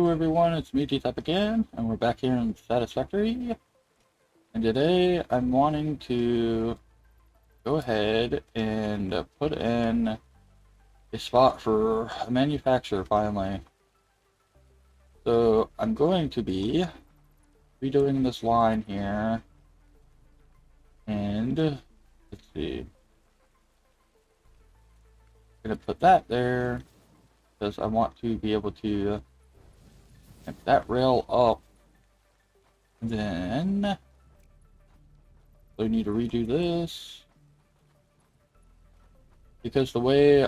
Hello everyone, it's me T-Type again, and we're back here in Satisfactory. And today I'm wanting to go ahead and put in a spot for a manufacturer finally. So I'm going to be redoing this line here, and let's see, I'm gonna put that there because I want to be able to get that rail up. Then I need to redo this because the way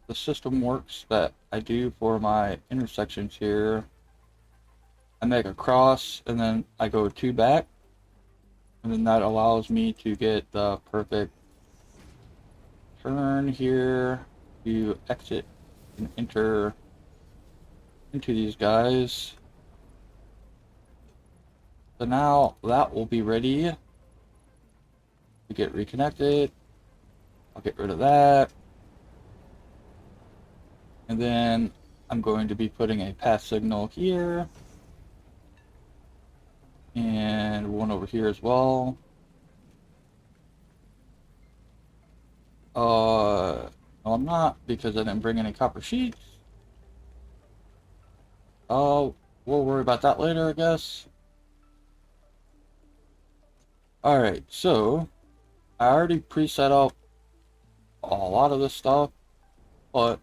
the system works that I do for my intersections here, I make a cross and then I go two back, and then that allows me to get the perfect turn here to exit and enter into these guys. So now that will be ready to get reconnected. I'll get rid of that. And then I'm going to be putting a pass signal here. And one over here as well. No, I'm not, because I didn't bring any copper sheets. Oh, we'll worry about that later, I guess. Alright, so I already preset up a lot of this stuff, but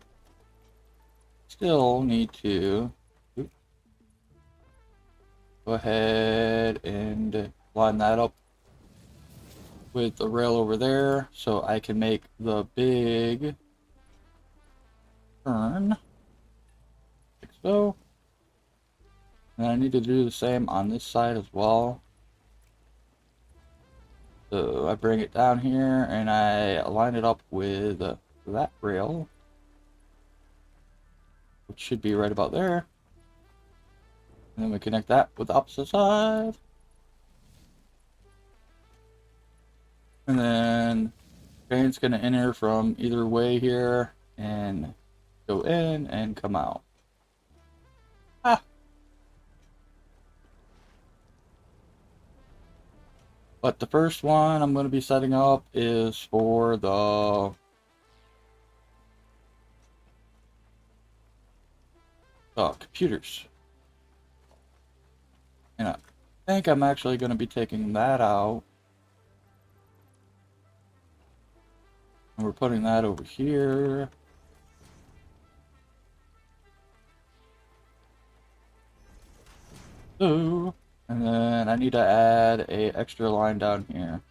still need to go ahead and line that up with the rail over there so I can make the big turn, like so. And I need to do the same on this side as well. So I bring it down here and I line it up with that rail, which should be right about there. And then we connect that with the opposite side. And then train's gonna enter from either way here and go in and come out. Ah. But the first one I'm going to be setting up is for the computers. And I think I'm actually going to be taking that out. And we're putting that over here. So, and then I need to add a extra line down here.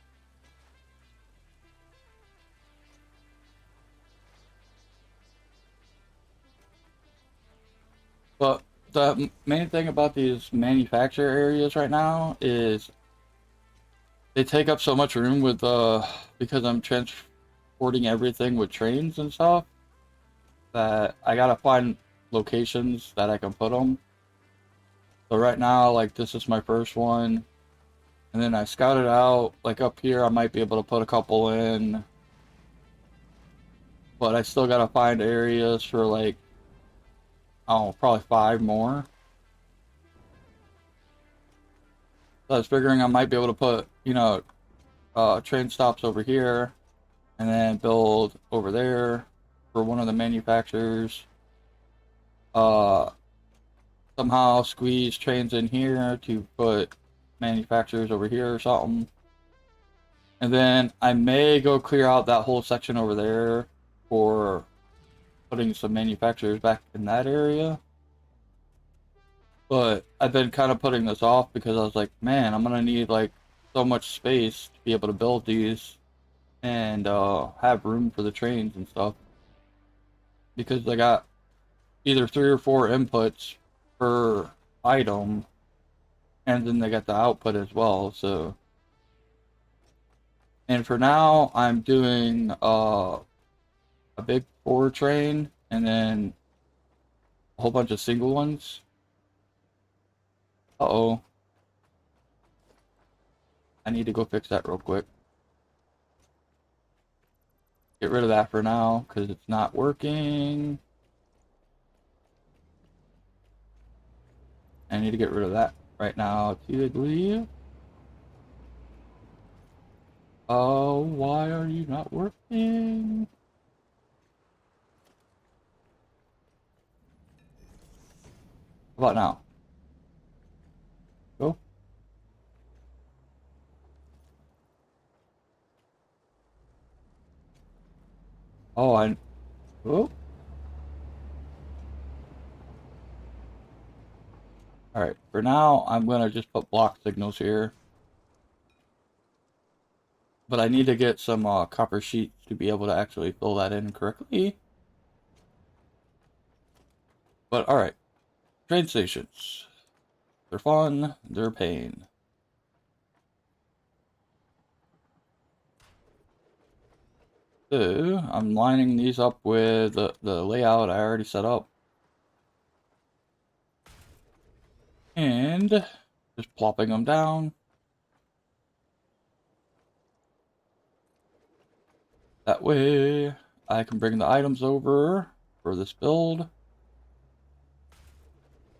But the main thing about these manufacturer areas right now is they take up so much room with because I'm transporting everything with trains and stuff, that I gotta find locations that I can put them. So right now, like, this is my first one, and then I scouted out, like, up here I might be able to put a couple in, but I still gotta find areas for, like, oh, probably 5 more. So I was figuring I might be able to put, you know, train stops over here, and then build over there for one of the manufacturers. Uh, Somehow squeeze trains in here to put manufacturers over here or something. And then I may go clear out that whole section over there for putting some manufacturers back in that area. But I've been kind of putting this off because I was like, man, I'm gonna need like so much space to be able to build these and have room for the trains and stuff. Because I got either 3 or 4 inputs per item, and then they got the output as well. So, and for now I'm doing a big 4 train and then a whole bunch of single ones. Uh-oh, I need to go fix that real quick. Get rid of that for now because it's not working. I need to get rid of that right now too, I believe. Oh, why are you not working? How about now? Go. Oh, oh. Alright, for now, I'm gonna just put block signals here. But I need to get some copper sheets to be able to actually fill that in correctly. But alright, train stations. They're fun, they're pain. So, I'm lining these up with the layout I already set up. And just plopping them down. That way, I can bring the items over for this build.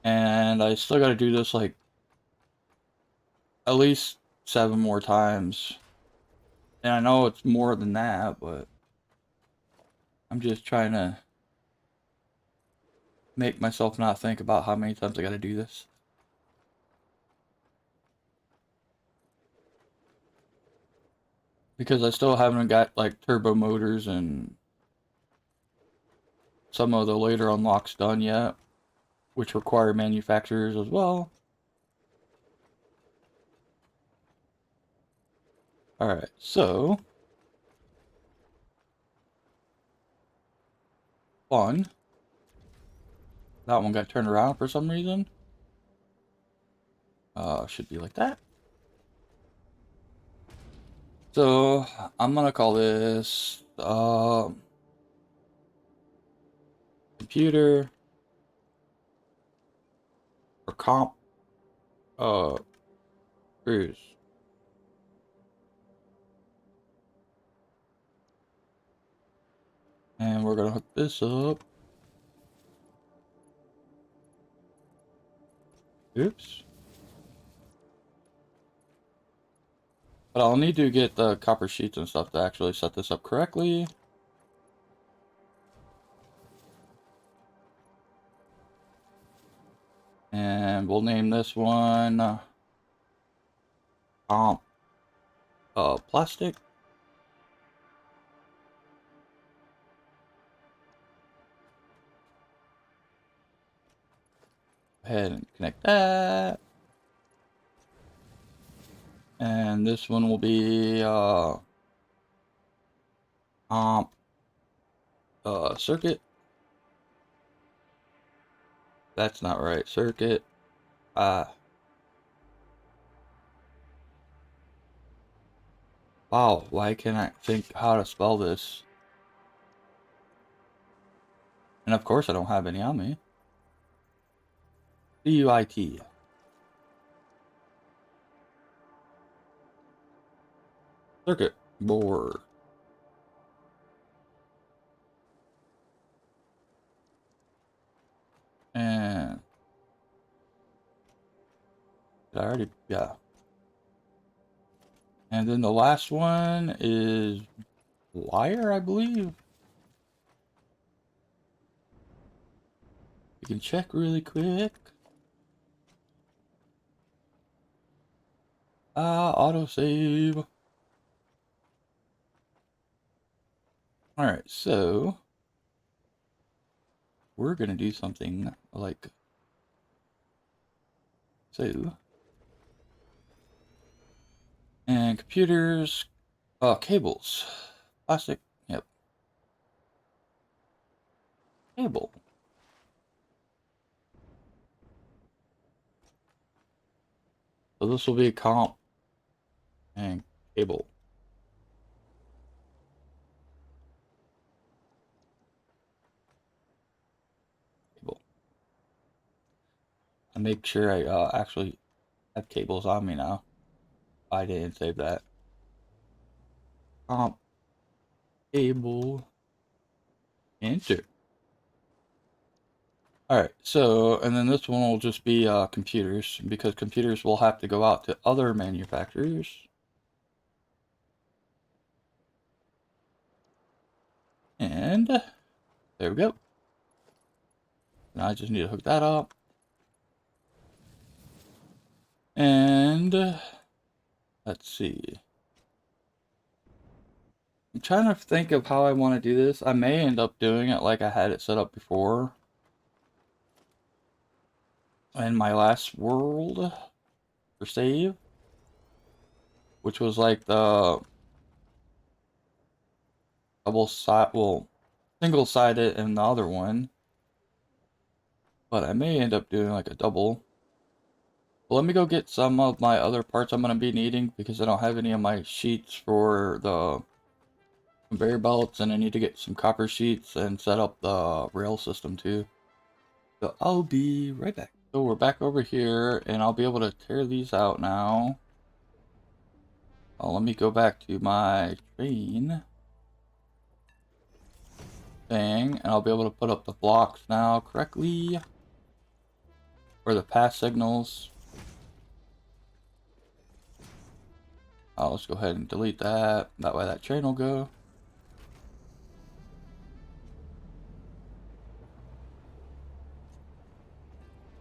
And I still gotta do this like at least 7 more times. And I know it's more than that, but I'm just trying to make myself not think about how many times I gotta do this. Because I still haven't got like turbo motors and some of the later unlocks done yet, which require manufacturers as well. Alright, so fun. That one got turned around for some reason. Should be like that. So I'm gonna call this computer or comp uh cruise. And we're gonna hook this up. Oops. But I'll need to get the copper sheets and stuff to actually set this up correctly. And we'll name this one comp plastic. Go ahead and connect that. And this one will be comp circuit. That's not right. Circuit. Wow, why can't I think how to spell this? And of course I don't have any on me. CUIT. Circuit board. And I already, yeah. And then the last one is wire, I believe. You can check really quick. Autosave. Alright, so we're gonna do something like so. And computers, cables. Plastic, yep. Cable. So this will be comp and cable. Cable. I make sure I actually have cables on me now. I didn't save that. Comp, cable, enter. Alright, so, and then this one will just be computers, because computers will have to go out to other manufacturers. And there we go. Now I just need to hook that up. And let's see. I'm trying to think of how I want to do this. I may end up doing it like I had it set up before in my last world for save, which was like the double side, well, single sided in the other one. But I may end up doing like a double. Well, let me go get some of my other parts I'm going to be needing because I don't have any of my sheets for the conveyor belts, and I need to get some copper sheets and set up the rail system too. So I'll be right back. So we're back over here, and I'll be able to tear these out now. Let me go back to my train thing, and I'll be able to put up the blocks now correctly. Or the pass signals. Let's go ahead and delete that. That way that train will go.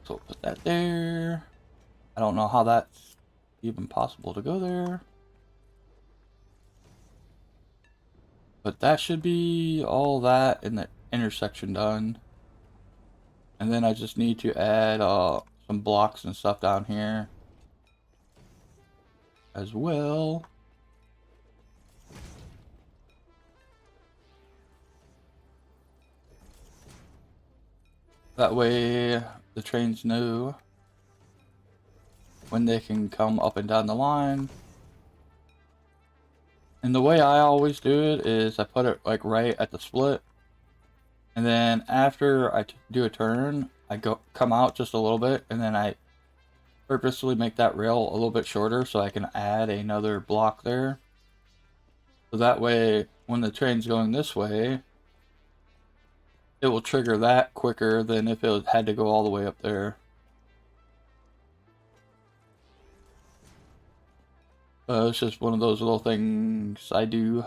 So we'll put that there. I don't know how that's even possible to go there. But that should be all that in the intersection done. And then I just need to add some blocks and stuff down here as well. That way the trains know when they can come up and down the line. And the way I always do it is I put it like right at the split. And then after I do a turn, I come out just a little bit, and then I purposely make that rail a little bit shorter so I can add another block there. So that way, when the train's going this way, it will trigger that quicker than if it had to go all the way up there. It's just one of those little things I do.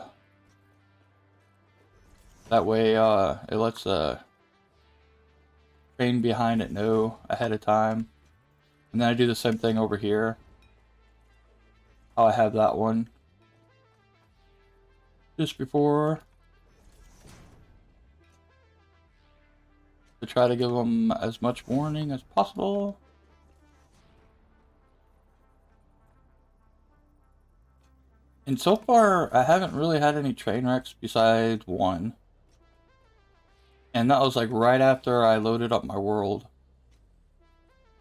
That way, it lets the train behind it know ahead of time. And then I do the same thing over here. How I have that one just before, to try to give them as much warning as possible. And so far, I haven't really had any train wrecks besides one. And that was like right after I loaded up my world.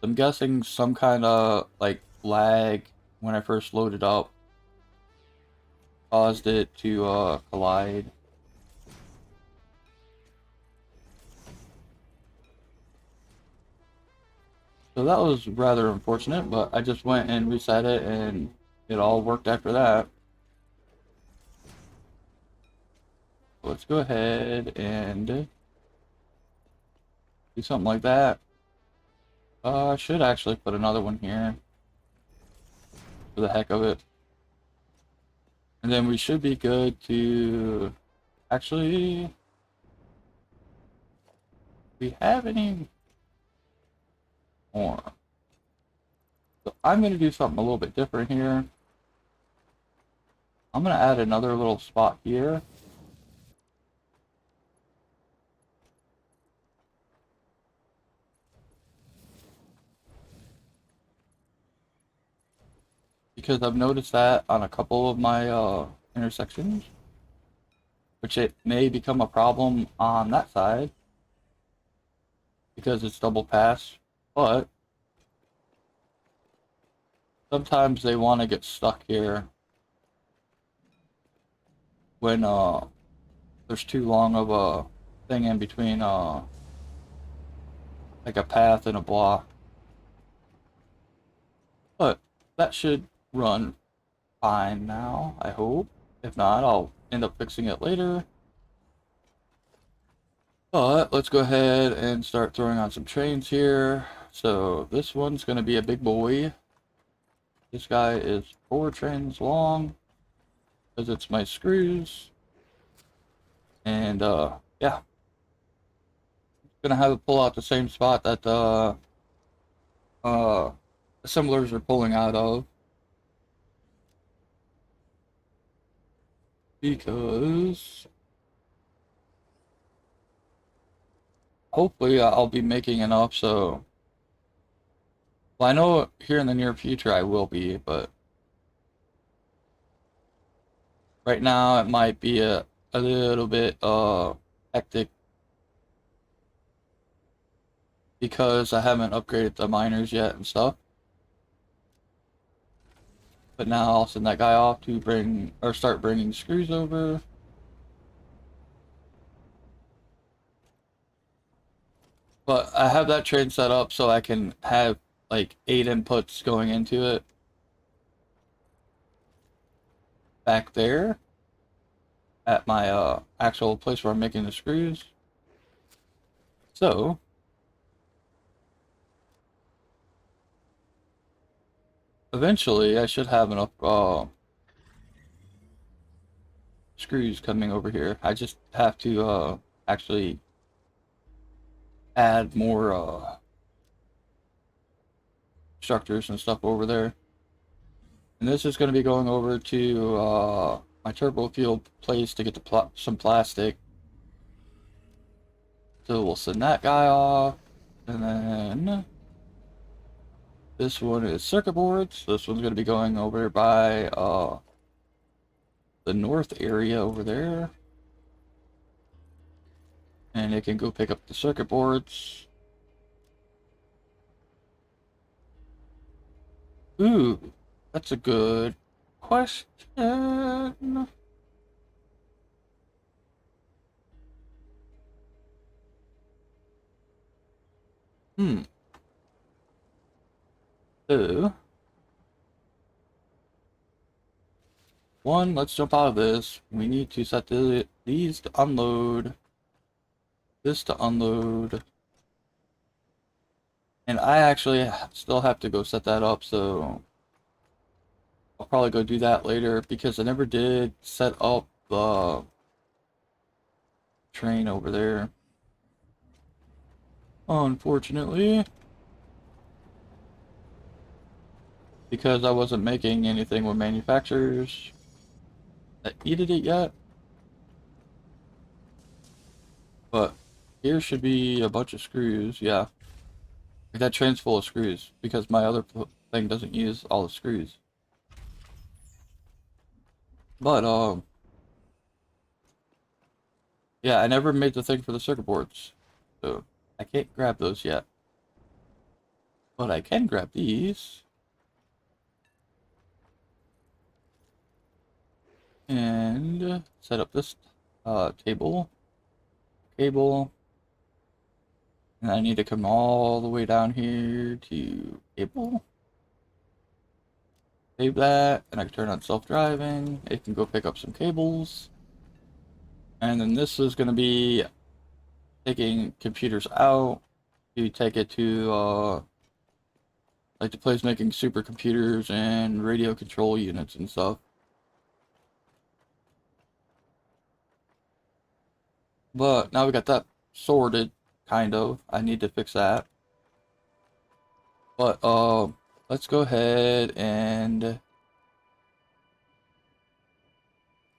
I'm guessing some kind of like lag when I first loaded up caused it to collide. So that was rather unfortunate, but I just went and reset it and it all worked after that. Let's go ahead and do something like that. I should actually put another one here for the heck of it. And then we should be good to actually, do we have any more? So I'm going to do something a little bit different here. I'm going to add another little spot here. Because I've noticed that on a couple of my intersections, which it may become a problem on that side because it's double pass, but sometimes they want to get stuck here when there's too long of a thing in between like a path and a block. But that should run fine now, I hope. If not, I'll end up fixing it later. But let's go ahead and start throwing on some trains here. So this one's going to be a big boy. This guy is 4 trains long because it's my screws. And yeah, gonna have it pull out the same spot that the uh, assemblers are pulling out of, because hopefully I'll be making enough. So, well, I know here in the near future I will be, but right now it might be a little bit hectic because I haven't upgraded the miners yet and stuff. But now I'll send that guy off to bring or start bringing screws over. But I have that train set up so I can have like 8 inputs going into it back there at my actual place where I'm making the screws. So eventually I should have enough screws coming over here. I just have to actually add more structures and stuff over there. And this is going to be going over to my turbo fuel place to get some plastic. So we'll send that guy off. And then this one is circuit boards. This one's going to be going over by the north area over there. And it can go pick up the circuit boards. Ooh, that's a good question. Hmm. So, one, let's jump out of this. We need to set these to unload. This to unload. And I actually still have to go set that up, so I'll probably go do that later because I never did set up the train over there. Unfortunately, because I wasn't making anything with manufacturers that needed it yet. But here should be a bunch of screws, yeah. Like that train's full of screws because my other thing doesn't use all the screws. But yeah, I never made the thing for the circuit boards, so I can't grab those yet. But I can grab these. And set up this table, cable, and I need to come all the way down here to cable. Save that, and I can turn on self-driving. It can go pick up some cables. And then this is going to be taking computers out to take it to like the place making supercomputers and radio control units and stuff. But now we got that sorted, kind of. I need to fix that. But let's go ahead and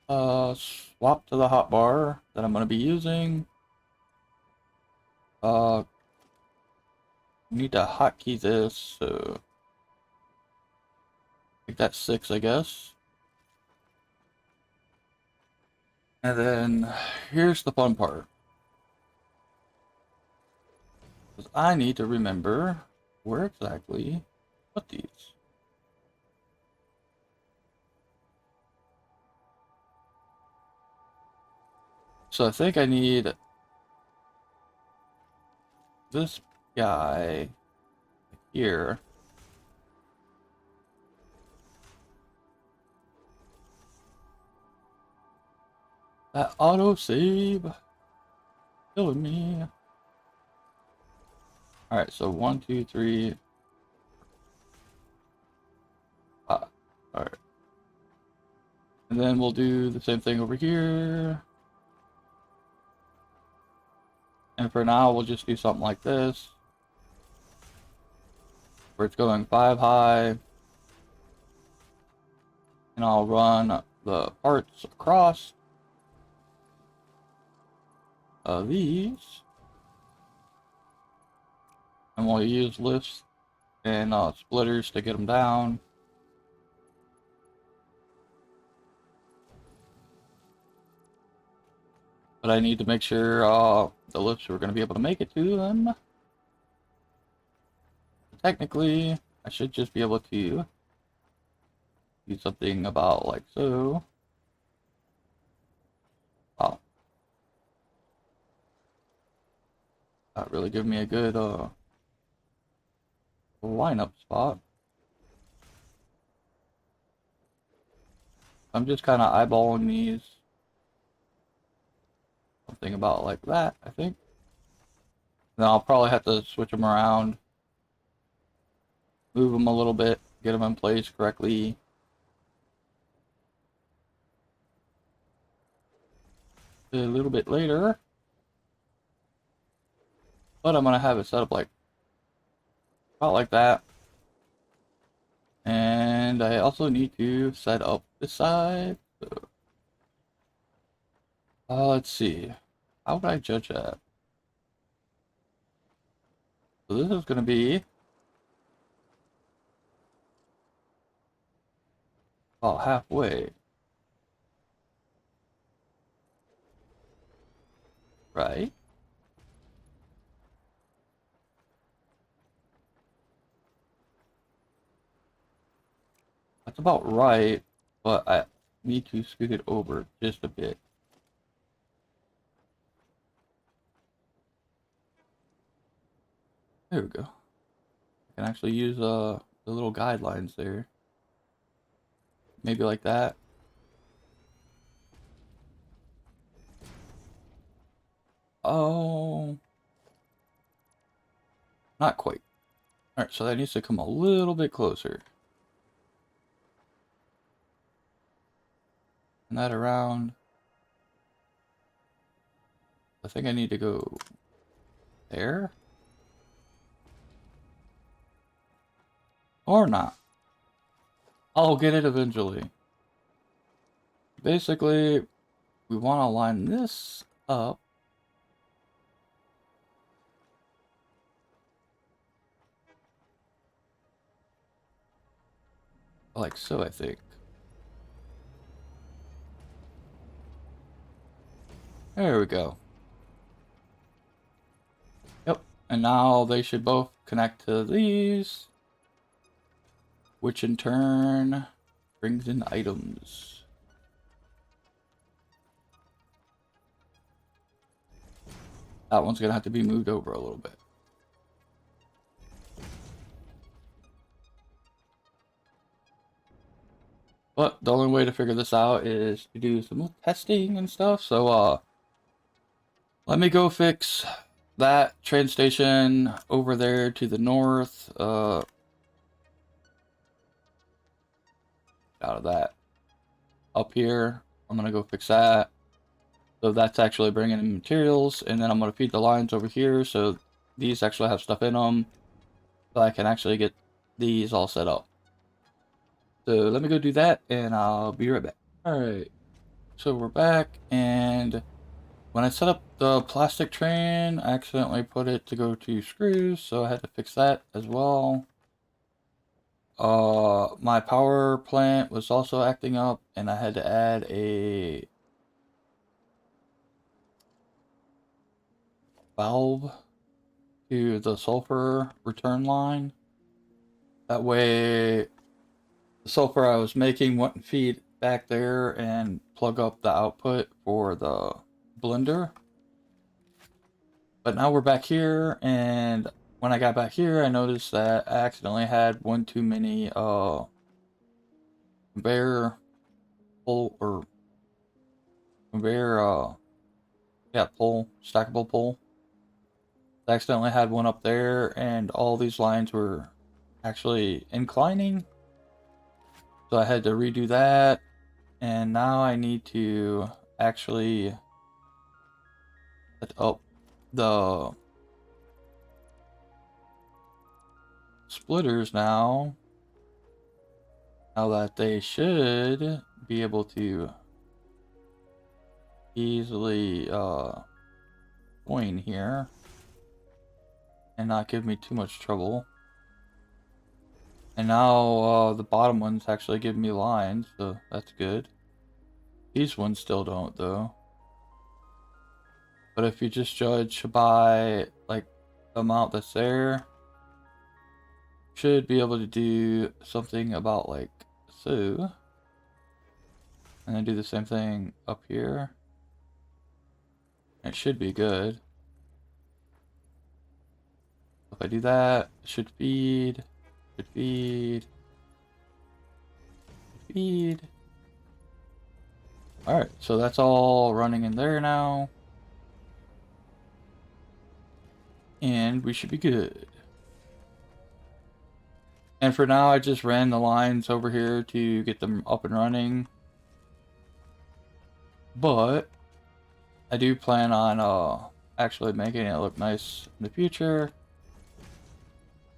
swap to the hotbar that I'm going to be using. Need to hotkey this, so make that 6, I guess. And then here's the fun part. 'Cause I need to remember where exactly put these. So I think I need this guy here. That autosave. Killing me. Alright, so 1, 2, 3, 5. Alright. And then we'll do the same thing over here. And for now, we'll just do something like this, where it's going 5 high. And I'll run the parts across these. And we'll use lifts and splitters to get them down. But I need to make sure the lifts are going to be able to make it to them. Technically, I should just be able to do something about like so. Wow. Not really give me a good lineup spot. I'm just kind of eyeballing these. Something about like that, I think. Then I'll probably have to switch them around. Move them a little bit, get them in place correctly. A little bit later. But I'm going to have it set up like about like that. And I also need to set up this side. So, let's see. How would I judge that? So this is going to be about halfway. Right? That's about right, but I need to scoot it over just a bit. There we go. I can actually use the little guidelines there. Maybe like that. Oh, not quite. Alright, so that needs to come a little bit closer. And that around. I think I need to go there. Or not. I'll get it eventually. Basically, we want to line this up. Like so, I think. There we go. Yep. And now they should both connect to these, which in turn brings in items. That one's gonna have to be moved over a little bit. But the only way to figure this out is to do some testing and stuff. So let me go fix that train station over there to the north. Out of that. Up here, I'm gonna go fix that. So that's actually bringing in materials, and then I'm gonna feed the lines over here so these actually have stuff in them. So I can actually get these all set up. So let me go do that, and I'll be right back. Alright, so we're back, and when I set up the plastic train, I accidentally put it to go to screws, so I had to fix that as well. My power plant was also acting up, and I had to add a valve to the sulfur return line. That way, the sulfur I was making wouldn't feed back there and plug up the output for the blender. But now we're back here, and when I got back here, I noticed that I accidentally had one too many conveyor Yeah, pole, stackable pole. I accidentally had one up there, and all these lines were actually inclining. So I had to redo that, and now I need to actually set up the splitters now. Now that they should be able to easily join here and not give me too much trouble. And now the bottom ones actually give me lines, so that's good. These ones still don't, though. But if you just judge by like the amount that's there, should be able to do something about like so. And then do the same thing up here. It should be good. If I do that, it should feed, should feed, feed. Alright, so that's all running in there now. And we should be good. And for now, I just ran the lines over here to get them up and running. But I do plan on actually making it look nice in the future.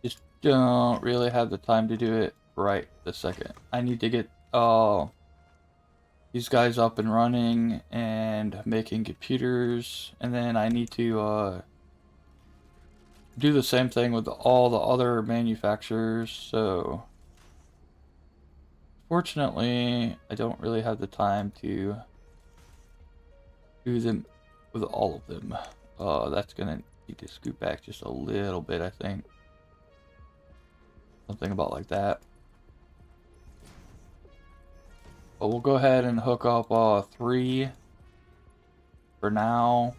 Just don't really have the time to do it right this second. I need to get these guys up and running and making computers, and then I need to do the same thing with all the other manufacturers. So fortunately, I don't really have the time to do them with all of them. That's gonna need to scoot back just a little bit, I think. Something about like that. But we'll go ahead and hook up 3 for now.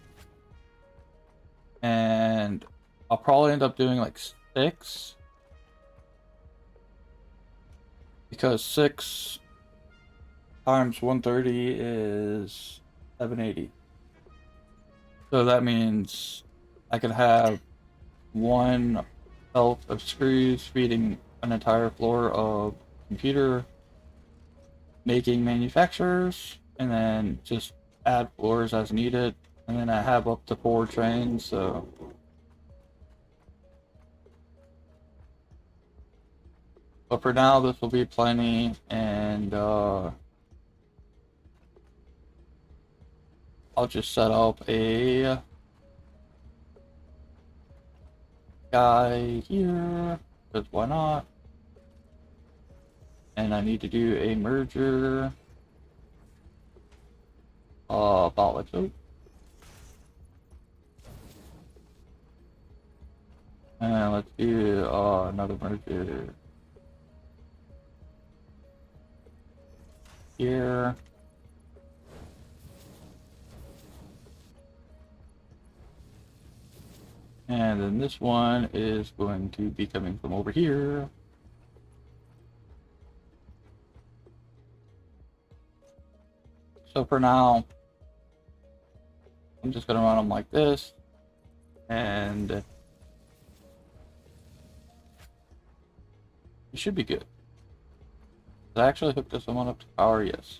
And I'll probably end up doing like 6. Because 6 times 130 is 780. So that means I could have 1 belt of screws feeding an entire floor of computer making manufacturers, and then just add floors as needed. And then I have up to 4 trains, so but for now this will be plenty. And I'll just set up a guy here, because why not? And I need to do a merger about like so. And let's do another merger here. And then this one is going to be coming from over here. So for now, I'm just going to run them like this. And it should be good. Did I actually hook this one up to power? Yes.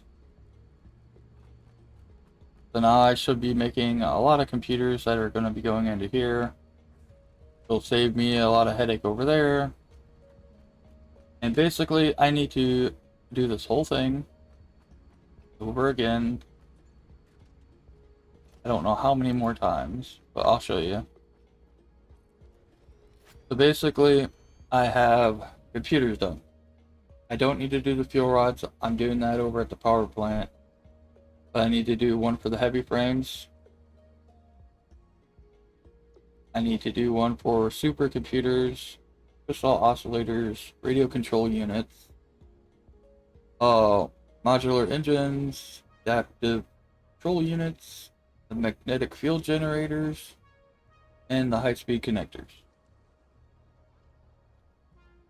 So now I should be making a lot of computers that are going to be going into here. It'll save me a lot of headache over there. And basically, I need to do this whole thing over again. I don't know how many more times, but I'll show you. So basically, I have computers done. I don't need to do the fuel rods. I'm doing that over at the power plant. But I need to do one for the heavy frames. I need to do one for supercomputers, crystal oscillators, radio control units, modular engines, adaptive control units, the magnetic field generators, and the high-speed connectors.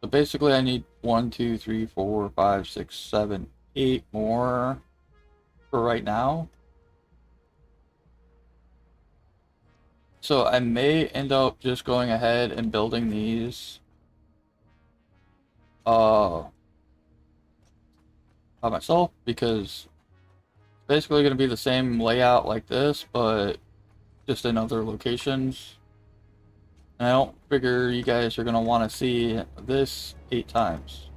So basically I need 1, 2, 3, 4, 5, 6, 7, 8 more for right now. So I may end up just going ahead and building these by myself, because it's basically going to be the same layout like this, but just in other locations. And I don't figure you guys are going to want to see this 8 times.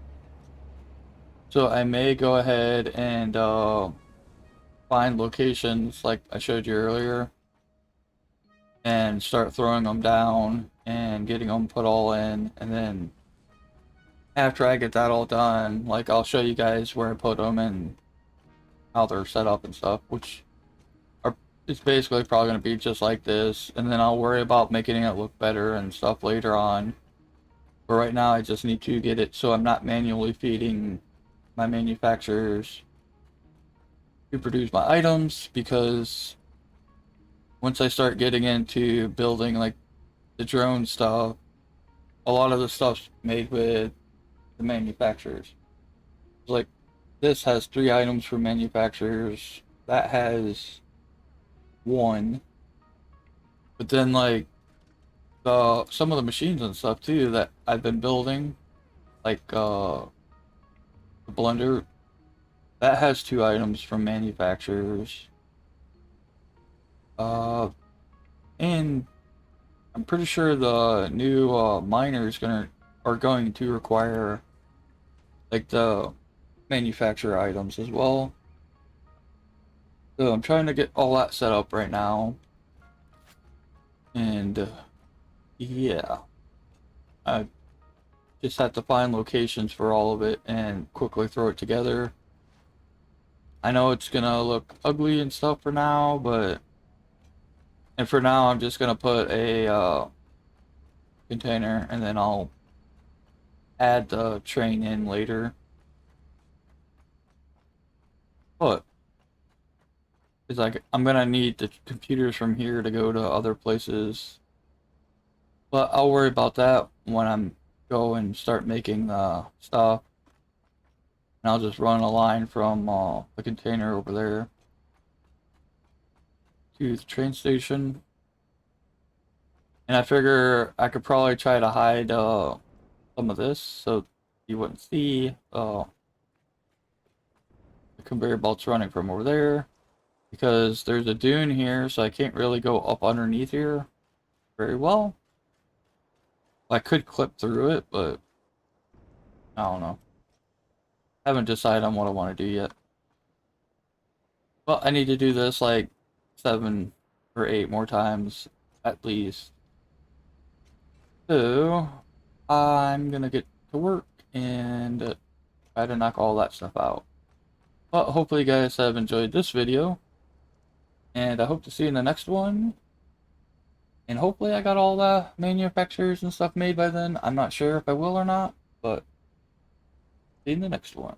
So I may go ahead and find locations like I showed you earlier and start throwing them down and getting them put all in, and then after I get that all done, like I'll show you guys where I put them and how they're set up and stuff, which are it's basically probably going to be just like this, and then I'll worry about making it look better and stuff later on. But right now I just need to get it so I'm not manually feeding my manufacturers to produce my items, because once I start getting into building like the drone stuff, a lot of the stuff's made with the manufacturers. Like this has 3 items for manufacturers, that has 1, but then like some of the machines and stuff too that I've been building, like the blender, that has 2 items from manufacturers. And I'm pretty sure the new miners are going to require like the manufacturer items as well. So I'm trying to get all that set up right now, and yeah, I just have to find locations for all of it and quickly throw it together. I know it's gonna look ugly and stuff for now, and for now I'm just gonna put a container, and then I'll add the train in later. But it's like I'm gonna need the computers from here to go to other places. But I'll worry about that when I'm go and start making the stuff. And I'll just run a line from the container over there to the train station. And I figure I could probably try to hide some of this so you wouldn't see the conveyor belts running from over there. Because there's a dune here, so I can't really go up underneath here very well. I could clip through it, but I don't know. I haven't decided on what I want to do yet. But I need to do this like 7 or 8 more times at least. So I'm gonna get to work and try to knock all that stuff out. But hopefully you guys have enjoyed this video, and I hope to see you in the next one. And hopefully I got all the manufacturers and stuff made by then. I'm not sure if I will or not, but see you in the next one.